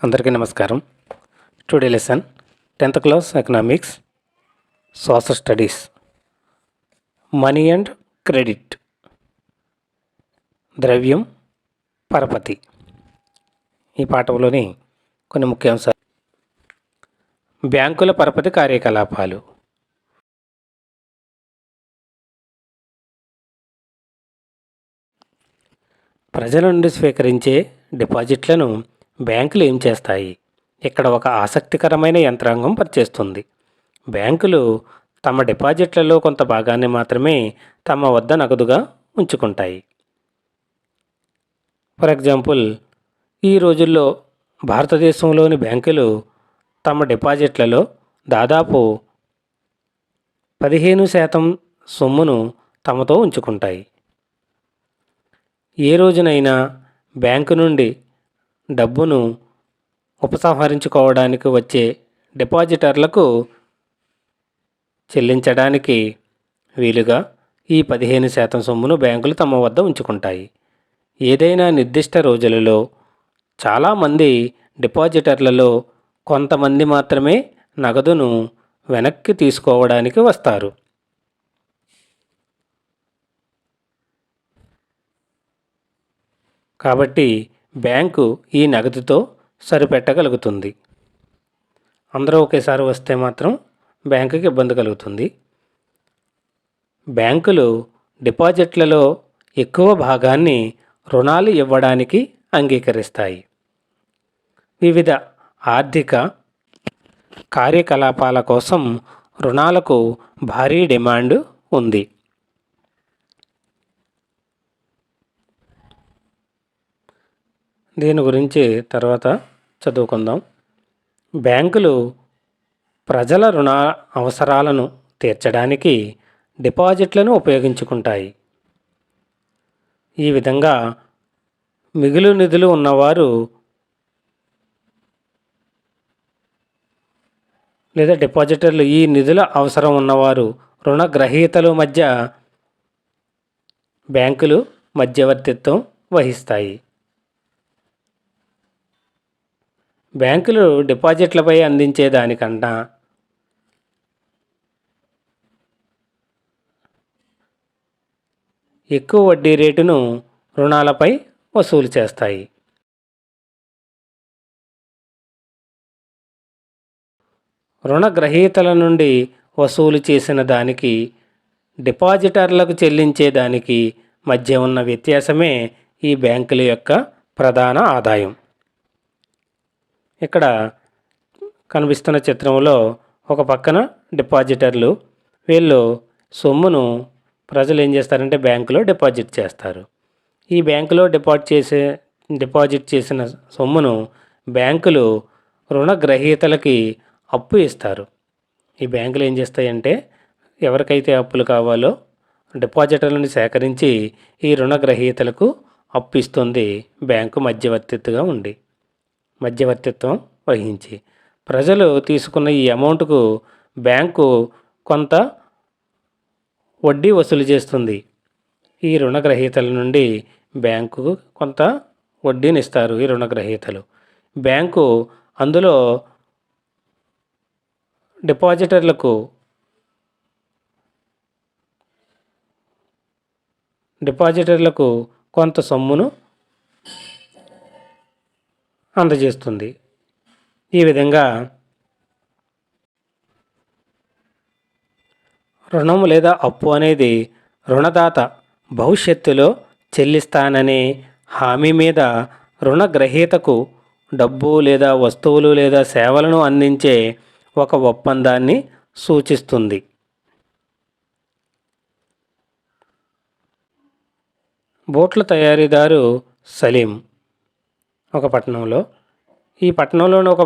అందరికీ నమస్కారం. Today lesson 10th class economics social studies money and credit. ద్రవ్యం, పరపతి. ఈ పాఠంలోని కొన్ని ముఖ్యాంశాలు. బ్యాంకుల పరపతి కార్యకలాపాలు. ప్రజల నుండి స్వీకరించే డిపాజిట్లను బ్యాంకులు ఏం చేస్తాయి? ఇక్కడ ఒక ఆసక్తికరమైన యంత్రాంగం పనిచేస్తుంది. బ్యాంకులు తమ డిపాజిట్లలో కొంత భాగాన్ని మాత్రమే తమ వద్ద నగదుగా ఉంచుకుంటాయి. ఫర్ ఎగ్జాంపుల్, ఈ రోజుల్లో భారతదేశంలోని బ్యాంకులు తమ డిపాజిట్లలో దాదాపు 15% సొమ్మును తమతో ఉంచుకుంటాయి. ఏ రోజునైనా బ్యాంకు నుండి డబ్బును ఉపసంహరించుకోవడానికి వచ్చే డిపాజిటర్లకు చెల్లించడానికి వీలుగా ఈ 15% సొమ్మును బ్యాంకులు తమ వద్ద ఉంచుకుంటాయి. ఏదైనా నిర్దిష్ట రోజులలో చాలామంది డిపాజిటర్లలో కొంతమంది మాత్రమే నగదును వెనక్కి తీసుకోవడానికి వస్తారు. కాబట్టి బ్యాంకు ఈ నగదుతో సరిపెట్టగలుగుతుంది. అందరూ ఒకేసారి వస్తే మాత్రం బ్యాంకుకి ఇబ్బంది కలుగుతుంది. బ్యాంకులు డిపాజిట్లలో ఎక్కువ భాగాన్ని రుణాలు ఇవ్వడానికి అంగీకరిస్తాయి. వివిధ ఆర్థిక కార్యకలాపాల కోసం రుణాలకు భారీ డిమాండ్ ఉంది. దీని గురించి తర్వాత చదువుకుందాం. బ్యాంకులు ప్రజల రుణ అవసరాలను తీర్చడానికి డిపాజిట్లను ఉపయోగించుకుంటాయి. ఈ విధంగా మిగులు నిధులు ఉన్నవారు లేదా డిపాజిటర్లు, ఈ నిధుల అవసరం ఉన్నవారు, రుణగ్రహీతల మధ్య బ్యాంకులు మధ్యవర్తిత్వం వహిస్తాయి. బ్యాంకులు డిపాజిట్లపై అందించే దానికన్నా ఎక్కువ వడ్డీ రేటును రుణాలపై వసూలు చేస్తాయి. రుణగ్రహీతల నుండి వసూలు చేసిన దానికి డిపాజిటర్లకు చెల్లించే దానికి మధ్య ఉన్న వ్యత్యాసమే ఈ బ్యాంకుల యొక్క ప్రధాన ఆదాయం. ఇక్కడ కనిపిస్తున్న చిత్రంలో ఒక పక్కన డిపాజిటర్లు, వీళ్ళు సొమ్మును ప్రజలు ఏం చేస్తారంటే బ్యాంకులో డిపాజిట్ చేస్తారు. ఈ బ్యాంకులో డిపాజిట్ చేసిన సొమ్మును బ్యాంకులు రుణగ్రహీతలకి అప్పు ఇస్తారు. ఈ బ్యాంకులు ఏం చేస్తాయంటే ఎవరికైతే అప్పులు కావాలో డిపాజిటర్లను సేకరించి ఈ రుణగ్రహీతలకు అప్పు ఇస్తుంది బ్యాంకు మధ్యవర్తిత్వం వహించి. ప్రజలు తీసుకున్న ఈ అమౌంట్కు బ్యాంకు కొంత వడ్డీ వసూలు చేస్తుంది. ఈ రుణగ్రహీతల నుండి బ్యాంకుకు కొంత వడ్డీని ఇస్తారు ఈ రుణగ్రహీతలు. బ్యాంకు అందులో డిపాజిటర్లకు కొంత సొమ్మును అందజేస్తుంది. ఈ విధంగా రుణం లేదా అప్పు అనేది రుణదాత భవిష్యత్తులో చెల్లిస్తాననే హామీ మీద రుణగ్రహీతకు డబ్బు లేదా వస్తువులు లేదా సేవలను అందించే ఒక ఒప్పందాన్ని సూచిస్తుంది. బోట్ల తయారీదారు సలీం ఒక పట్టణంలో, ఈ పట్టణంలోని ఒక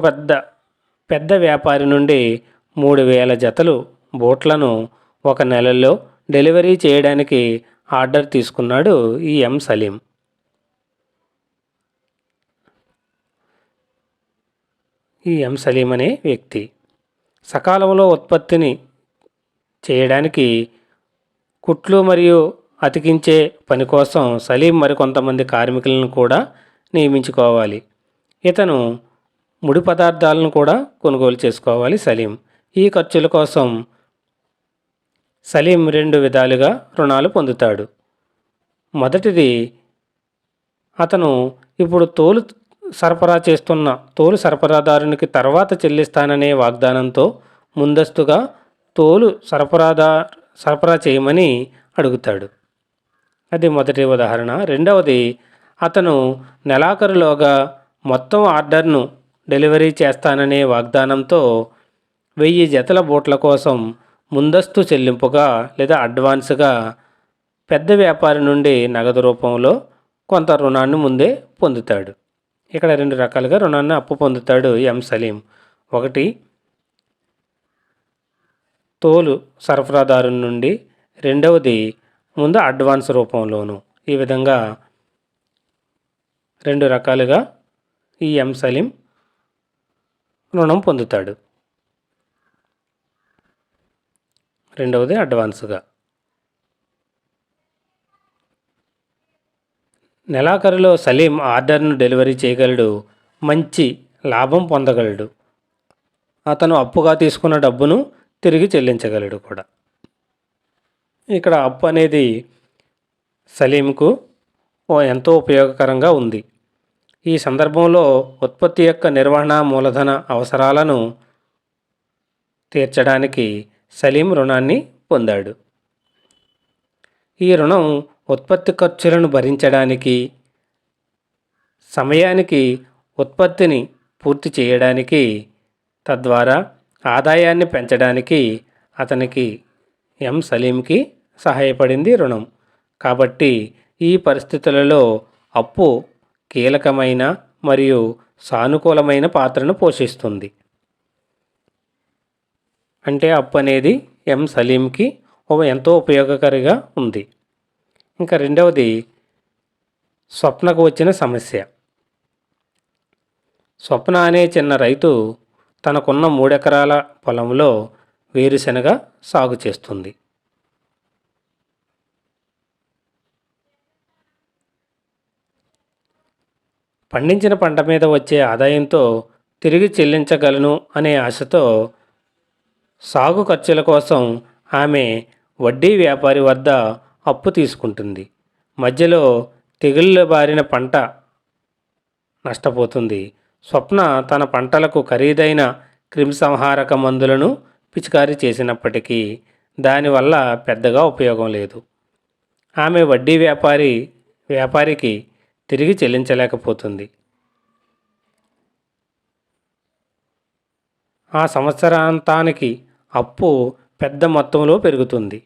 పెద్ద వ్యాపారి నుండి 3000 జతలు బోట్లను ఒక నెలలో డెలివరీ చేయడానికి ఆర్డర్ తీసుకున్నాడు ఈ సలీం. ఈ సలీం అనే వ్యక్తి సకాలంలో ఉత్పత్తిని చేయడానికి కుట్లు మరియు అతికించే పని కోసం సలీం మరికొంతమంది కార్మికులను కూడా నియమించుకోవాలి. ఇతను ముడి పదార్థాలను కూడా కొనుగోలు చేసుకోవాలి సలీం. ఈ ఖర్చుల కోసం సలీం 2 విధాలుగా రుణాలు పొందుతాడు. మొదటిది, అతను ఇప్పుడు తోలు సరఫరాదారునికి తర్వాత చెల్లిస్తాననే వాగ్దానంతో ముందస్తుగా తోలు సరఫరా చేయమని అడుగుతాడు. అది మొదటి ఉదాహరణ. రెండవది, అతను నెలాఖరులోగా మొత్తం ఆర్డర్ను డెలివరీ చేస్తాననే వాగ్దానంతో 1000 జతల బూట్ల కోసం ముందస్తు చెల్లింపుగా లేదా అడ్వాన్స్గా పెద్ద వ్యాపారి నుండి నగదు రూపంలో కొంత రుణాన్ని ముందే పొందుతాడు. ఇక్కడ 2 రకాలుగా రుణాన్ని అప్పు పొందుతాడు సలీం. ఒకటి, తోలు సరఫరాదారు నుండి, రెండవది ముందు అడ్వాన్స్ రూపంలోను. ఈ విధంగా 2 రకాలుగా ఈ సలీం రుణం పొందుతాడు. రెండవది అడ్వాన్స్గా. నెలాఖరులో సలీం ఆర్డర్ను డెలివరీ చేయగలడు, మంచి లాభం పొందగలడు. అతను అప్పుగా తీసుకున్న డబ్బును తిరిగి చెల్లించగలడు కూడా. ఇక్కడ అప్పు అనేది సలీంకు ఎంతో ఉపయోగకరంగా ఉంది. ఈ సందర్భంలో ఉత్పత్తి యొక్క నిర్వహణ, మూలధన అవసరాలను తీర్చడానికి సలీం రుణాన్ని పొందాడు. ఈ రుణం ఉత్పత్తి ఖర్చులను భరించడానికి, సమయానికి ఉత్పత్తిని పూర్తి చేయడానికి, తద్వారా ఆదాయాన్ని పెంచడానికి అతనికి సలీంకి సహాయపడింది రుణం. కాబట్టి ఈ పరిస్థితులలో అప్పు కీలకమైన మరియు సానుకూలమైన పాత్రను పోషిస్తుంది. అంటే అప్పు అనేది సలీంకి ఎంతో ఉపయోగకరంగా ఉంది. ఇంకా రెండవది, స్వప్నకు వచ్చిన సమస్య. స్వప్న అనే చిన్న రైతు తనకున్న 3 ఎకరాల పొలంలో వేరుశెనగ సాగు చేస్తుంది. పండించిన పంట మీద వచ్చే ఆదాయంతో తిరిగి చెల్లించగలను అనే ఆశతో సాగు ఖర్చుల కోసం ఆమె వడ్డీ వ్యాపారి వద్ద అప్పు తీసుకుంటుంది. మధ్యలో తెగుళ్ళ బారిన పంట నష్టపోతుంది. స్వప్న తన పంటలకు ఖరీదైన క్రిమిసంహారక మందులను పిచికారీ చేసినప్పటికీ దానివల్ల పెద్దగా ఉపయోగం లేదు. ఆమె వడ్డీ వ్యాపారికి తిరిగి చెల్లించలేకపోతుంది. ఆ సంవత్సరాంతానికి అప్పు పెద్ద మొత్తంలో పెరుగుతుంది.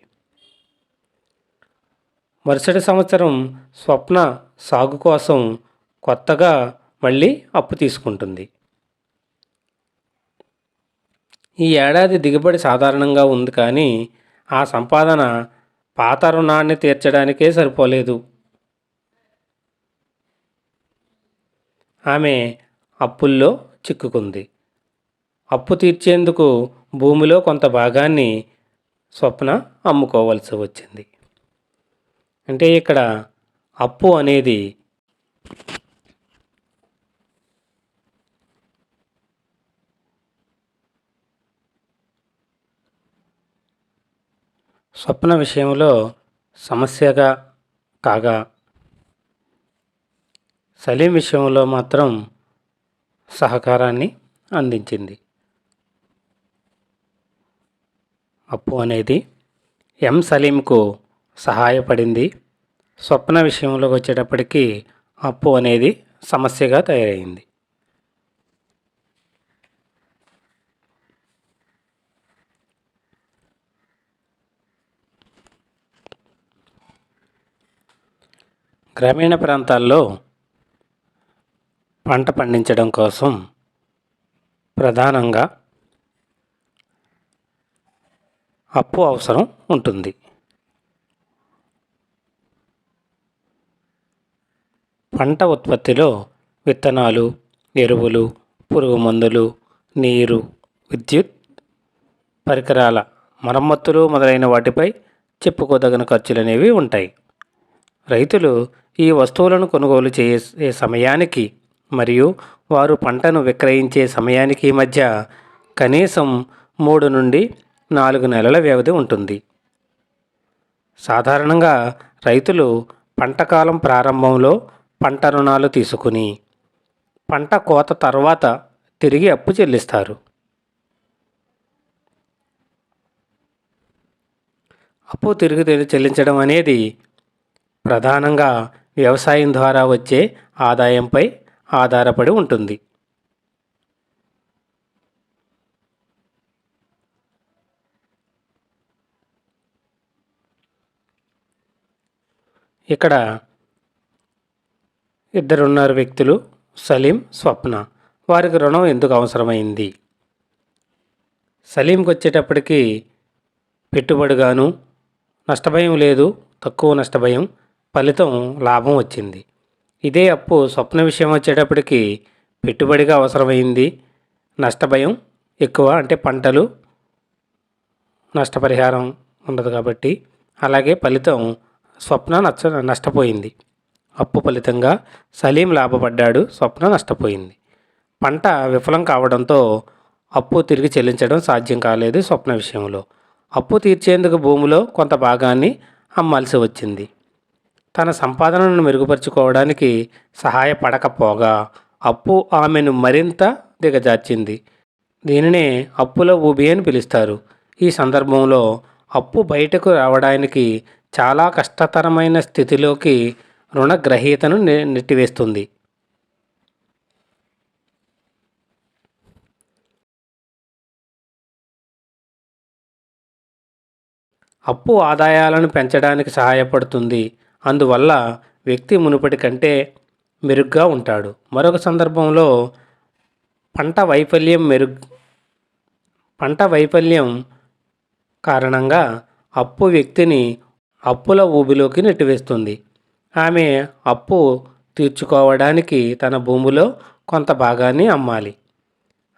మరుసటి సంవత్సరం స్వప్న సాగు కోసం కొత్తగా మళ్ళీ అప్పు తీసుకుంటుంది. ఈ ఏడాది దిగుబడి సాధారణంగా ఉంది, కానీ ఆ సంపాదన పాత రుణాన్ని తీర్చడానికే సరిపోలేదు. ఆమె అప్పుల్లో చిక్కుకుంది. అప్పు తీర్చేందుకు భూమిలో కొంత భాగాన్ని స్వప్న అమ్ముకోవాల్సి వచ్చింది. అంటే ఇక్కడ అప్పు అనేది స్వప్న విషయంలో సమస్యగా కాగా, సలీం విషయంలో మాత్రం సహకారాన్ని అందించింది. అప్పు అనేది సలీంకు సహాయపడింది. స్వప్న విషయంలోకి వచ్చేటప్పటికి అప్పు అనేది సమస్యగా తయారైంది. గ్రామీణ ప్రాంతాల్లో పంట పండించడం కోసం ప్రధానంగా అప్పు అవసరం ఉంటుంది. పంట ఉత్పత్తిలో విత్తనాలు, ఎరువులు, పురుగు మందులు, నీరు, విద్యుత్, పరికరాల మరమ్మతులు మొదలైన వాటిపై చెప్పుకోదగిన ఖర్చులు అనేవి ఉంటాయి. రైతులు ఈ వస్తువులను కొనుగోలు చేసే సమయానికి మరియు వారు పంటను విక్రయించే సమయానికి మధ్య కనీసం 3 నుండి 4 నెలల వ్యవధి ఉంటుంది. సాధారణంగా రైతులు పంట కాలం ప్రారంభంలో పంట రుణాలు తీసుకుని పంట కోత తర్వాత తిరిగి అప్పు చెల్లిస్తారు. అప్పు తిరిగి చెల్లించడం అనేది ప్రధానంగా వ్యవసాయం ద్వారా వచ్చే ఆదాయంపై ఆధారపడి ఉంటుంది. ఇక్కడ ఇద్దరున్నారు వ్యక్తులు, సలీం, స్వప్న. వారికి రుణం ఎందుకు అవసరమైంది? సలీంకి వచ్చేటప్పటికి పెట్టుబడిగాను నష్టభయం లేదు, తక్కువ నష్టభయం, ఫలితం లాభం వచ్చింది. ఇదే అప్పు స్వప్న విషయం వచ్చేటప్పటికి పెట్టుబడిగా అవసరమైంది, నష్టభయం ఎక్కువ, అంటే పంటలు నష్టపరిహారం ఉండదు కాబట్టి, అలాగే ఫలితం స్వప్న నష్టపోయింది. అప్పు ఫలితంగా సలీం లాభపడ్డాడు, స్వప్న నష్టపోయింది. పంట విఫలం కావడంతో అప్పు తిరిగి చెల్లించడం సాధ్యం కాలేదు. స్వప్న విషయంలో అప్పు తీర్చేందుకు భూమిలో కొంత భాగాన్ని అమ్మాల్సి వచ్చింది. తన సంపాదనను మెరుగుపరుచుకోవడానికి సహాయపడకపోగా అప్పు ఆమెను మరింత దిగజార్చింది. దీనినే అప్పుల ఊబి అని పిలుస్తారు. ఈ సందర్భంలో అప్పు బయటకు రావడానికి చాలా కష్టతరమైన స్థితిలోకి రుణగ్రహీతను నెట్టివేస్తుంది. అప్పు ఆదాయాలను పెంచడానికి సహాయపడుతుంది. అందువల్ల వ్యక్తి మునుపటి కంటే మెరుగ్గా ఉంటాడు. మరొక సందర్భంలో పంట వైఫల్యం కారణంగా అప్పు వ్యక్తిని అప్పుల ఊబిలోకి నెట్టివేస్తుంది. ఆమె అప్పు తీర్చుకోవడానికి తన భూమిలో కొంత భాగాన్ని అమ్మాలి.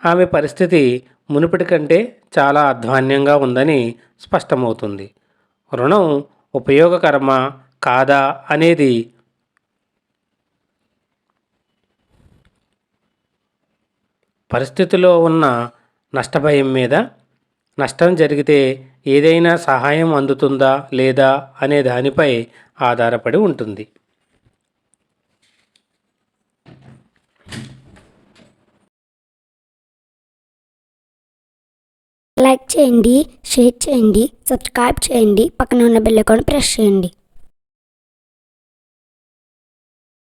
ఆమె పరిస్థితి మునుపటి కంటే చాలా అధ్వాన్నంగా ఉందని స్పష్టమవుతుంది. రుణం ఉపయోగకరమా కాదా అనేది పరిస్థితిలో ఉన్న నష్టభయం మీద, నష్టం జరిగితే ఏదైనా సహాయం అందుతుందా లేదా అనే దానిపై ఆధారపడి ఉంటుంది. లైక్ చేయండి, షేర్ చేయండి, సబ్స్క్రైబ్ చేయండి, పక్కన ఉన్న బెల్ ఐకాన్ ప్రెస్ చేయండి.